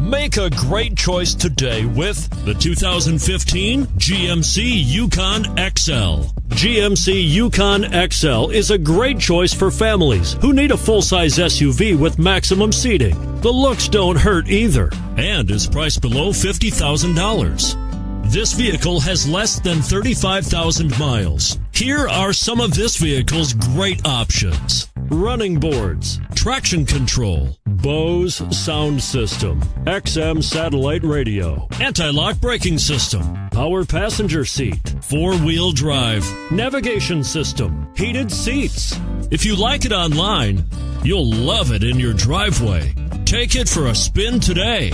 Make a great choice today with the 2015 GMC Yukon XL. GMC Yukon XL is a great choice for families who need a full-size SUV with maximum seating. The looks don't hurt either and is priced below $50,000. This vehicle has less than 35,000 miles. Here are some of this vehicle's great options: running boards, traction control, Bose sound system, XM satellite radio, anti-lock braking system, power passenger seat, four-wheel drive, navigation system, heated seats. If you like it online, you'll love it in your driveway. Take it for a spin today.